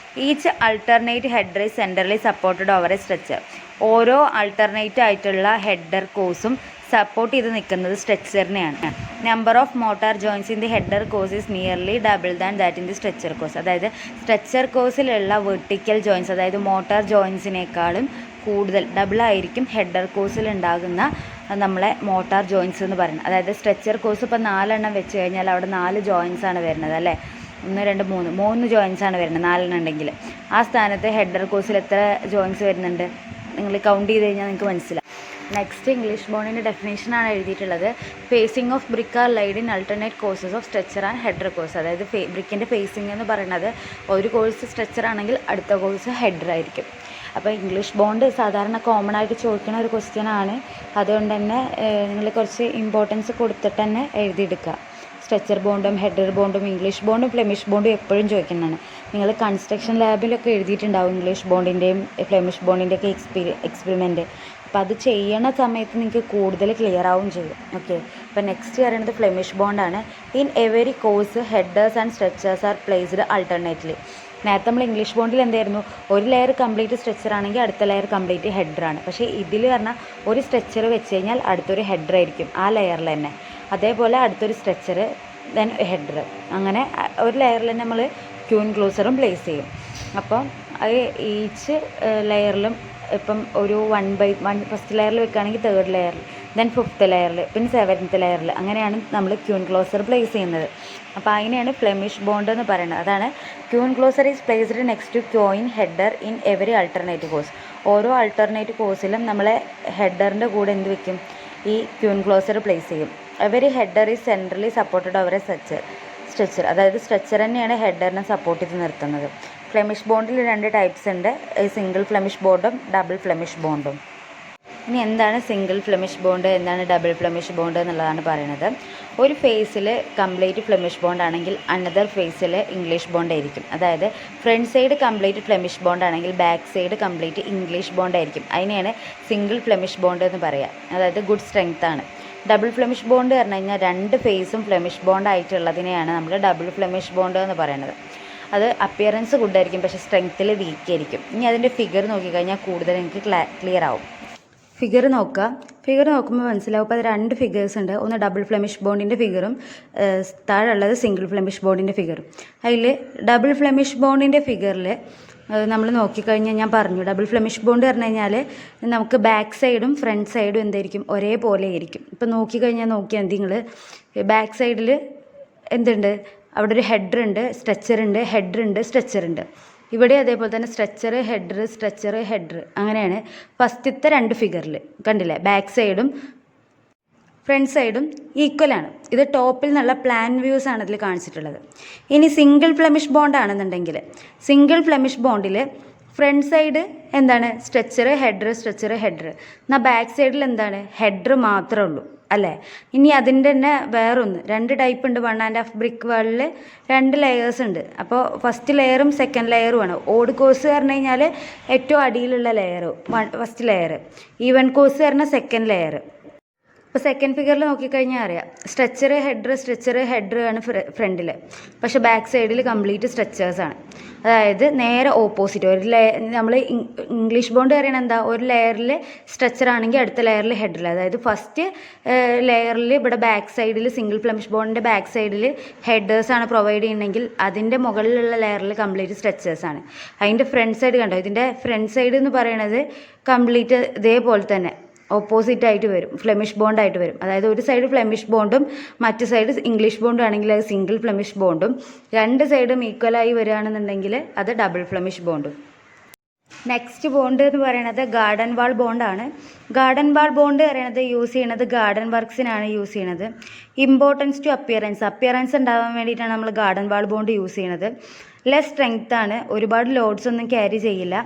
Speaker 1: Each alternate header is centrally supported over a stretcher. ഓരോ അൾട്ടർനേറ്റ് ആയിട്ടുള്ള ഹെഡർ കോഴ്സും സപ്പോർട്ട് ചെയ്ത് നിൽക്കുന്നത് സ്ട്രെച്ചറിനെയാണ്. Number of mortar joints in the header course is nearly double than that in the stretcher course. അതായത് stretcher കോഴ്സിലുള്ള വെർട്ടിക്കൽ ജോയിൻസ്, അതായത് mortar ജോയിൻസിനേക്കാളും കൂടുതൽ ഡബിളായിരിക്കും ഹെഡർ കോഴ്സിൽ ഉണ്ടാകുന്ന നമ്മളെ മോട്ടാർ ജോയിൻസ് എന്ന് പറയുന്നത്. അതായത് സ്ട്രെച്ചർ കോഴ്സ് ഇപ്പോൾ 4 വെച്ച് കഴിഞ്ഞാൽ അവിടെ 4 ജോയിൻസ് ആണ് വരുന്നത് അല്ലേ. 1 2 3 ജോയിൻസ് ആണ് വരുന്നത് 4 ഉണ്ടെങ്കിൽ. ആ സ്ഥാനത്ത് ഹെഡർ കോഴ്സിൽ എത്ര ജോയിൻസ് വരുന്നുണ്ട് നിങ്ങൾ കൗണ്ട് ചെയ്ത് കഴിഞ്ഞാൽ നിങ്ങൾക്ക് മനസ്സിലാവും. നെക്സ്റ്റ് ഇംഗ്ലീഷ് ബോണ്ടിൻ്റെ ഡെഫിനേഷനാണ് എഴുതിയിട്ടുള്ളത്. Facing of brick are laid in alternate courses of stretcher and header course. അതായത് ബ്രിക്കിൻ്റെ ഫേസിംഗ് എന്ന് പറയുന്നത് ഒരു കോഴ്സ് സ്ട്രെച്ചർ ആണെങ്കിൽ അടുത്ത കോഴ്സ് ഹെഡർ ആയിരിക്കും. അപ്പോൾ ഇംഗ്ലീഷ് ബോണ്ട് സാധാരണ കോമൺ ആയിട്ട് ചോദിക്കുന്ന ഒരു ക്വസ്റ്റ്യൻ ആണ്. അതുകൊണ്ട് തന്നെ നിങ്ങൾ കുറച്ച് ഇമ്പോർട്ടൻസ് കൊടുത്തിട്ട് തന്നെ എഴുതിയെടുക്കുക. സ്ട്രെച്ചർ ബോണ്ടും ഹെഡർ ബോണ്ടും ഇംഗ്ലീഷ് ബോണ്ടും ഫ്ലെമിഷ് ബോണ്ടും എപ്പോഴും ചോദിക്കുന്നതാണ്. നിങ്ങൾ കൺസ്ട്രക്ഷൻ ലാബിലൊക്കെ എഴുതിയിട്ടുണ്ടാവും ഇംഗ്ലീഷ് ബോണ്ടിൻ്റെയും ഫ്ലെമിഷ് ബോണ്ടിൻ്റെയൊക്കെ എക്സ്പെരിമെൻറ്റ്. അപ്പോൾ അത് ചെയ്യണ സമയത്ത് നിങ്ങൾക്ക് കൂടുതൽ ക്ലിയർ ആവും ചെയ്യും. ഓക്കെ, ഇപ്പോൾ നെക്സ്റ്റ് പറയുന്നത് ഫ്ലെമിഷ് ബോണ്ടാണ്. In every course headers and stretchers are placed alternately. നേരത്തെ നമ്മൾ ഇംഗ്ലീഷ് ബോണ്ടിൽ എന്തായിരുന്നു, ഒരു ലെയർ കംപ്ലീറ്റ് സ്ട്രെച്ചർ ആണെങ്കിൽ അടുത്ത ലെയർ കംപ്ലീറ്റ് ഹെഡറാണ്. പക്ഷേ ഇതിൽ പറഞ്ഞാൽ ഒരു സ്ട്രെച്ചർ വെച്ച് കഴിഞ്ഞാൽ അടുത്തൊരു ഹെഡർ ആയിരിക്കും ആ ലെയറിൽ തന്നെ. അതേപോലെ അടുത്തൊരു സ്ട്രെച്ചർ ദെൻ ഹെഡർ, അങ്ങനെ ഒരു ലെയറിൽ തന്നെ നമ്മൾ ക്യൂൻ ക്ലോസറും പ്ലേസ് ചെയ്യും. അപ്പം അത് ഈച്ച് ലെയറിലും ഇപ്പം ഒരു 1/1 ഫസ്റ്റ് ലെയറിൽ വെക്കുകയാണെങ്കിൽ 3rd ലെയറിൽ, ദെൻ 5th ലെയറിൽ, പിന്നെ 7th ലെയറിൽ, അങ്ങനെയാണ് നമ്മൾ ക്യൂൻ ക്ലോസർ പ്ലേസ് ചെയ്യുന്നത്. അപ്പോൾ അതിനെയാണ് ഫ്ലെമിഷ് ബോണ്ട് എന്ന് പറയുന്നത്. അതാണ് queen closer is placed next to quoin header in every alternate course. ഓരോ ആൾട്ടർനേറ്റ് കോഴ്സിലും നമ്മളെ ഹെഡറിൻ്റെ കൂടെ എന്ത് വെക്കും, ഈ ക്യൂൻ ക്ലോസർ പ്ലേസ് ചെയ്യും. Every header is centrally supported over a stretcher. അതായത് സ്ട്രെച്ചർ തന്നെയാണ് ഹെഡറിനെ സപ്പോർട്ട് ചെയ്ത് നിർത്തുന്നത്. ഫ്ലെമിഷ് ബോണ്ടിൽ 2 ടൈപ്സ് ഉണ്ട്, സിംഗിൾ ഫ്ലെമിഷ് ബോണ്ടും ഡബിൾ ഫ്ലെമിഷ് ബോണ്ടും. ഇനി എന്താണ് സിംഗിൾ ഫ്ലെമിഷ് ബോണ്ട്, എന്താണ് ഡബിൾ ഫ്ലെമിഷ് ബോണ്ട് എന്നുള്ളതാണ് പറയുന്നത്. ഒരു ഫേസിൽ കംപ്ലീറ്റ് ഫ്ലെമിഷ് ബോണ്ട് ആണെങ്കിൽ അനദർ ഫേസിൽ ഇംഗ്ലീഷ് ബോണ്ട് ആയിരിക്കും. അതായത് front side complete Flemish bond ആണെങ്കിൽ back side complete English bond ആയിരിക്കും. അതിനെയാണ് സിംഗിൾ ഫ്ലെമിഷ് ബോണ്ട് എന്ന് പറയുക. അതായത് ഗുഡ് സ്ട്രെങ്ത് ആണ്. ഡബിൾ ഫ്ലെമിഷ് ബോണ്ട് പറഞ്ഞു കഴിഞ്ഞാൽ 2 ഫേസും ഫ്ലെമിഷ് ബോണ്ട് ആയിട്ടുള്ളതിനെയാണ് നമ്മൾ ഡബിൾ ഫ്ലെമിഷ് ബോണ്ട് എന്ന് പറയുന്നത്. അത് അപ്പിയറൻസ് ഗുഡായിരിക്കും, പക്ഷേ സ്ട്രെങ്ത്തിൽ വീക്ക് ആയിരിക്കും. ഇനി അതിൻ്റെ ഫിഗർ നോക്കിക്കഴിഞ്ഞാൽ കൂടുതൽ എനിക്ക് ക്ലിയർ ആവും. ഫിഗർ നോക്കുമ്പോൾ മനസ്സിലാവും. അപ്പോൾ അത് 2 ഫിഗേഴ്സ് ഉണ്ട്. ഒന്ന് ഡബിൾ ഫ്ലെമിഷ് ബോണ്ടിൻ്റെ ഫിഗറും താഴെയുള്ളത് സിംഗിൾ ഫ്ലെമിഷ് ബോണ്ടിൻ്റെ ഫിഗറും. അതിൽ ഡബിൾ ഫ്ലെമിഷ് ബോണ്ടിൻ്റെ ഫിഗറിൽ നമ്മൾ നോക്കിക്കഴിഞ്ഞാൽ ഞാൻ പറഞ്ഞു, ഡബിൾ ഫ്ലെമിഷ് ബോണ്ട് പറഞ്ഞു കഴിഞ്ഞാൽ നമുക്ക് ബാക്ക് സൈഡും ഫ്രണ്ട് സൈഡും എന്തായിരിക്കും, ഒരേപോലെ ആയിരിക്കും. ഇപ്പോൾ നോക്കിയാൽ നിങ്ങൾ ബാക്ക് സൈഡിൽ എന്തുണ്ട്, അവിടെ ഒരു ഹെഡർ ഉണ്ട്, സ്ട്രെച്ചർ ഉണ്ട്, ഹെഡർ ഉണ്ട്, സ്ട്രെച്ചർ ഉണ്ട്. ഇവിടെ അതേപോലെ തന്നെ സ്ട്രെച്ചർ ഹെഡർ സ്ട്രെച്ചർ ഹെഡർ, അങ്ങനെയാണ് ഫസ്റ്റത്തെ 2 ഫിഗറിൽ കണ്ടില്ലേ. ബാക്ക് സൈഡും ഫ്രണ്ട് സൈഡും ഈക്വലാണ്. ഇത് ടോപ്പിൽ നിന്നുള്ള പ്ലാൻ വ്യൂസ് ആണ് ഇതിൽ കാണിച്ചിട്ടുള്ളത്. ഇനി സിംഗിൾ ഫ്ലെമിഷ് ബോണ്ട് ആണെന്നുണ്ടെങ്കിൽ സിംഗിൾ ഫ്ലെമിഷ് ബോണ്ടിൽ ഫ്രണ്ട് സൈഡ് എന്താണ്, സ്ട്രെച്ചർ ഹെഡർ സ്ട്രെച്ചർ ഹെഡർ. എന്നാൽ ബാക്ക് സൈഡിൽ എന്താണ്, ഹെഡർ മാത്രമേ ഉള്ളൂ അല്ലേ. ഇനി അതിൻ്റെ തന്നെ വേറൊന്ന് 2 ടൈപ്പ് ഉണ്ട്. 1.5 ബ്രിക്ക് വാളിൽ 2 ലെയേഴ്സ് ഉണ്ട്. അപ്പോൾ ഫസ്റ്റ് ലെയറും സെക്കൻഡ് ലെയറുമാണ്. ഓഡ് കോഴ്സ് പറഞ്ഞു കഴിഞ്ഞാൽ ഏറ്റവും അടിയിലുള്ള layer first layer, even course പറഞ്ഞാൽ സെക്കൻഡ് ലെയർ. ഇപ്പോൾ സെക്കൻഡ് ഫിഗറിൽ നോക്കിക്കഴിഞ്ഞാൽ അറിയാം, സ്ട്രെച്ചർ ഹെഡർ ആണ് ഫ്രണ്ടിൽ, പക്ഷെ ബാക്ക് സൈഡിൽ കംപ്ലീറ്റ് സ്ട്രെച്ചേഴ്സാണ്. അതായത് നേരെ ഓപ്പോസിറ്റ്. നമ്മൾ ഇംഗ്ലീഷ് ബോണ്ട് പറയുന്നത് എന്താ, ഒരു ലെയറിൽ സ്ട്രെച്ചർ ആണെങ്കിൽ അടുത്ത ലെയറിൽ ഹെഡറിൽ. അതായത് ഫസ്റ്റ് ലെയറിൽ ഇവിടെ ബാക്ക് സൈഡിൽ സിംഗിൾ ഫ്ലെമിഷ് ബോണ്ടിൻ്റെ ബാക്ക് സൈഡിൽ ഹെഡേഴ്സാണ് പ്രൊവൈഡ് ചെയ്യുന്നതെങ്കിൽ അതിൻ്റെ മുകളിലുള്ള ലെയറിൽ കംപ്ലീറ്റ് സ്ട്രെച്ചേഴ്സാണ്. അതിൻ്റെ ഫ്രണ്ട് സൈഡ് കണ്ടോ, ഇതിൻ്റെ ഫ്രണ്ട് സൈഡ് എന്ന് പറയുന്നത് കംപ്ലീറ്റ് ഇതേപോലെ തന്നെ ഓപ്പോസിറ്റ് ആയിട്ട് വരും, ഫ്ലെമിഷ് ബോണ്ടായിട്ട് വരും. അതായത് ഒരു സൈഡ് ഫ്ലെമിഷ് ബോണ്ടും മറ്റു സൈഡ് ഇംഗ്ലീഷ് ബോണ്ടും ആണെങ്കിൽ അത് സിംഗിൾ ഫ്ലെമിഷ് ബോണ്ടും, രണ്ട് സൈഡും ഈക്വലായി വരികയാണെന്നുണ്ടെങ്കിൽ അത് ഡബിൾ ഫ്ലെമിഷ് ബോണ്ടും. നെക്സ്റ്റ് ബോണ്ട് എന്ന് പറയുന്നത് ഗാർഡൻ വാൾ ബോണ്ടാണ്. ഗാർഡൻ വാൾ ബോണ്ട് പറയുന്നത് യൂസ് ചെയ്യണത് ഗാർഡൻ വർക്ക്സിനാണ് യൂസ് ചെയ്യണത്. ഇമ്പോർട്ടൻസ് ടു അപ്പിയറൻസ് ഉണ്ടാകാൻ വേണ്ടിയിട്ടാണ് നമ്മൾ ഗാർഡൻ വാൾ ബോണ്ട് യൂസ് ചെയ്യണത്. ലെസ് സ്ട്രെങ്ത് ആണ്, ഒരുപാട് ലോഡ്സ് ഒന്നും ക്യാരി ചെയ്യില്ല.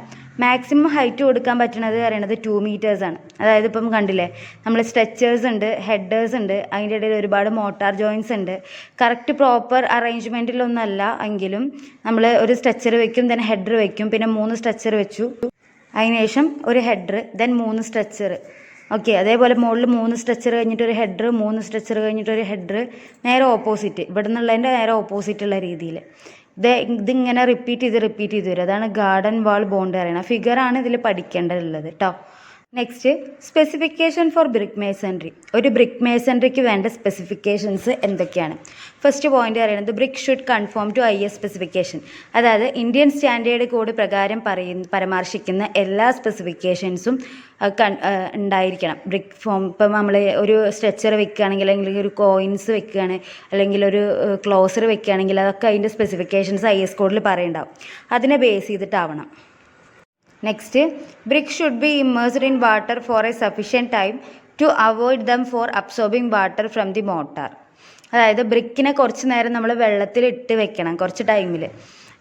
Speaker 1: മാക്സിമം ഹൈറ്റ് കൊടുക്കാൻ പറ്റുന്നത് പറയുന്നത് 2 meters ആണ്. അതായത് ഇപ്പം കണ്ടില്ലേ, നമ്മൾ സ്ട്രെച്ചേഴ്സ് ഉണ്ട്, ഹെഡേഴ്സ് ഉണ്ട്, അതിൻ്റെ ഇടയിൽ ഒരുപാട് മോട്ടാർ ജോയിൻസ് ഉണ്ട്. കറക്റ്റ് പ്രോപ്പർ അറേഞ്ച്മെൻറ്റിലൊന്നല്ല എങ്കിലും നമ്മൾ ഒരു സ്ട്രെച്ചർ വെക്കും, ദെൻ ഹെഡർ വെക്കും, പിന്നെ 3 സ്ട്രെച്ചർ വെച്ചു, അതിനുശേഷം ഒരു ഹെഡർ, ദെൻ 3 സ്ട്രെച്ചർ. ഓക്കെ, അതേപോലെ മുകളിൽ 3 സ്ട്രെച്ചർ കഴിഞ്ഞിട്ടൊരു ഹെഡർ, 3 സ്ട്രെച്ചർ കഴിഞ്ഞിട്ടൊരു ഹെഡർ, നേരെ ഓപ്പോസിറ്റ്, ഇവിടെ നിന്നുള്ളതിൻ്റെ നേരെ ഓപ്പോസിറ്റുള്ള രീതിയിൽ ഇതിങ്ങനെ റിപ്പീറ്റ് ചെയ്ത് വരും. അതാണ് ഗാർഡൻ വാൾ ബോണ്ട് പറയുന്നത്. ഫിഗറാണ് ഇതിൽ പഠിക്കേണ്ടതുള്ളത് കേട്ടോ. Next, specification for brick masonry. ഒരു ബ്രിക്ക് മേസൺറിക്ക് വേണ്ട സ്പെസിഫിക്കേഷൻസ് എന്തൊക്കെയാണ്? ഫസ്റ്റ് പോയിന്റ് പറയുന്നത് brick should conform to IS specification. അതായത് ഇന്ത്യൻ സ്റ്റാൻഡേർഡ് കോഡ് പ്രകാരം പരാമർശിക്കുന്ന എല്ലാ സ്പെസിഫിക്കേഷൻസും ഉണ്ടായിരിക്കണം. ബ്രിക്ക് ഫോം, ഇപ്പം നമ്മൾ ഒരു സ്ട്രെച്ചർ വെക്കുകയാണെങ്കിൽ, അല്ലെങ്കിൽ ഒരു കോയിൻസ് വെക്കുകയാണ്, അല്ലെങ്കിൽ ഒരു ക്ലോസർ വെക്കുകയാണെങ്കിൽ അതൊക്കെ അതിൻ്റെ സ്പെസിഫിക്കേഷൻസ് IS കോഡിൽ പറയുന്നുണ്ടാവും. അതിനെ ബേസ് ചെയ്തിട്ടാവണം. Next, brick should be immersed in water for a sufficient time to avoid them for absorbing water from the mortar. അതായത് ബ്രിക്കിനെ കുറച്ച് നേരം നമ്മൾ വെള്ളത്തിലിട്ട് വെക്കണം, കുറച്ച് ടൈമിൽ.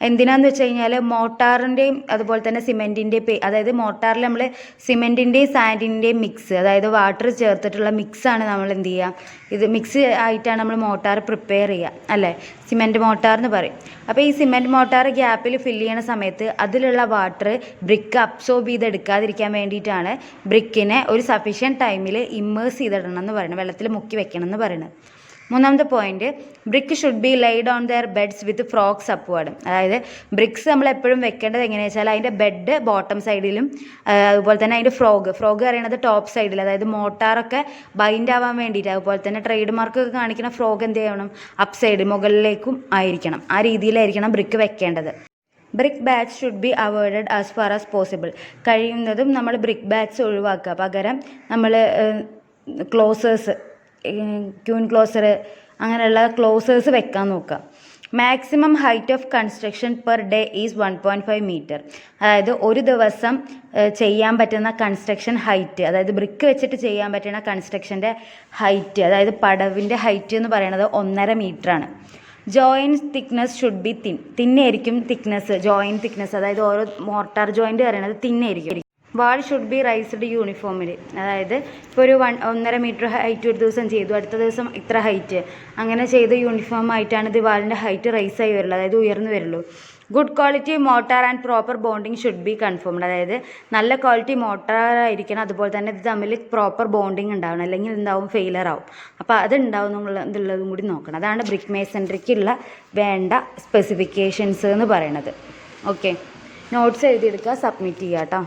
Speaker 1: എന്തിനാന്ന് വെച്ച് കഴിഞ്ഞാൽ മോട്ടാറിൻ്റെയും അതുപോലെ തന്നെ സിമെൻറ്റിൻ്റെയും, അതായത് മോട്ടാറിൽ നമ്മൾ സിമെൻറ്റിൻ്റെയും സാൻഡിൻ്റെയും മിക്സ്, അതായത് വാട്ടർ ചേർത്തിട്ടുള്ള മിക്സാണ് നമ്മൾ എന്ത് ചെയ്യുക, ഇത് മിക്സ് ആയിട്ടാണ് നമ്മൾ മോട്ടാർ പ്രിപ്പയർ ചെയ്യുക, അല്ലേ, സിമെൻറ്റ് മോട്ടാർ എന്ന് പറയും. അപ്പോൾ ഈ സിമെൻറ്റ് മോട്ടാർ ഗ്യാപ്പിൽ ഫില്ല് ചെയ്യണ സമയത്ത് അതിലുള്ള വാട്ടർ ബ്രിക്ക് അബ്സോർബ് ചെയ്തെടുക്കാതിരിക്കാൻ വേണ്ടിയിട്ടാണ് ബ്രിക്കിനെ ഒരു സഫീഷ്യൻറ്റ് ടൈമിൽ ഇമ്മേഴ്സ് ചെയ്തിടണം എന്ന് പറയുന്നത്, വെള്ളത്തിൽ മുക്കി വെക്കണം എന്ന് പറയുന്നത്. മൂന്നാമത്തെ point, brick should B laid on their beds with frogs upward. അതായത് ബ്രിക്സ് നമ്മൾ എപ്പോഴും വെക്കേണ്ടത് എങ്ങനെയാണെന്ന് വെച്ചാൽ അതിൻ്റെ ബെഡ് ബോട്ടം സൈഡിലും അതുപോലെ തന്നെ അതിൻ്റെ ഫ്രോഗ് പറയുന്നത് ടോപ്പ് സൈഡിൽ, അതായത് മോട്ടാറൊക്കെ ബൈൻഡ് ആവാൻ വേണ്ടിയിട്ട്, അതുപോലെ തന്നെ ട്രേഡ് മാർക്കൊക്കെ കാണിക്കുന്ന ഫ്രോഗ് എന്ത് ചെയ്യണം, അപ്പ് സൈഡ് മുകളിലേക്കും ആയിരിക്കണം. ആ രീതിയിലായിരിക്കണം ബ്രിക്ക് വെക്കേണ്ടത്. Brick bats should be avoided as far as possible. കഴിയുന്നതും നമ്മൾ ബ്രിക്ക് ബാറ്റ്സ് ഒഴിവാക്കുക, പകരം നമ്മൾ ക്ലോസേഴ്സ്, ക്യൂൻ ക്ലോസർ അങ്ങനെയുള്ള ക്ലോസേഴ്സ് വെക്കാൻ നോക്കുക. Maximum height of construction per day is 1.5 meter. അതായത് ഒരു ദിവസം ചെയ്യാൻ പറ്റുന്ന കൺസ്ട്രക്ഷൻ ഹൈറ്റ്, അതായത് ബ്രിക്ക് വെച്ചിട്ട് ചെയ്യാൻ പറ്റുന്ന കൺസ്ട്രക്ഷൻ്റെ ഹൈറ്റ്, അതായത് പടവിൻ്റെ ഹൈറ്റ് എന്ന് പറയുന്നത് 1.5 meter ആണ്. ജോയിൻറ്റ് തിക്നെസ് ഷുഡ് ബി തിന്നായിരിക്കും തിക്നെസ്, ജോയിൻറ്റ് തിക്നെസ്, അതായത് ഓരോ മോർട്ടാർ ജോയിൻറ്റ് പറയുന്നത് തിന്നായിരിക്കും. വാൾ ഷുഡ് ബി റൈസ്ഡ് യൂണിഫോമിൽ. അതായത് ഇപ്പോൾ ഒരു 1.5 meter ഹൈറ്റ് ഒരു ദിവസം ചെയ്തു, അടുത്ത ദിവസം ഇത്ര ഹൈറ്റ്, അങ്ങനെ ചെയ്ത് യൂണിഫോം ആയിട്ടാണ് ഇത് വാളിൻ്റെ ഹൈറ്റ് റൈസ് ആയി വരുള്ളൂ, അതായത് ഉയർന്നു വരുള്ളൂ. Good quality motor and proper bonding should be confirmed. അതായത് നല്ല ക്വാളിറ്റി മോട്ടാർ ആയിരിക്കണം, അതുപോലെ തന്നെ ഇത് തമ്മിൽ പ്രോപ്പർ ബോണ്ടിങ് ഉണ്ടാവണം, അല്ലെങ്കിൽ എന്താവും, ഫെയിലർ ആവും. അപ്പോൾ അത് ഉണ്ടാവും എന്നുള്ളതും കൂടി നോക്കണം. അതാണ് ബ്രിക്ക് മേസൺറിക്കുള്ള വേണ്ട സ്പെസിഫിക്കേഷൻസ് എന്ന് പറയുന്നത്. ഓക്കെ, നോട്ട്സ് എഴുതിയെടുക്കുക, സബ്മിറ്റ് ചെയ്യുക കേട്ടോ.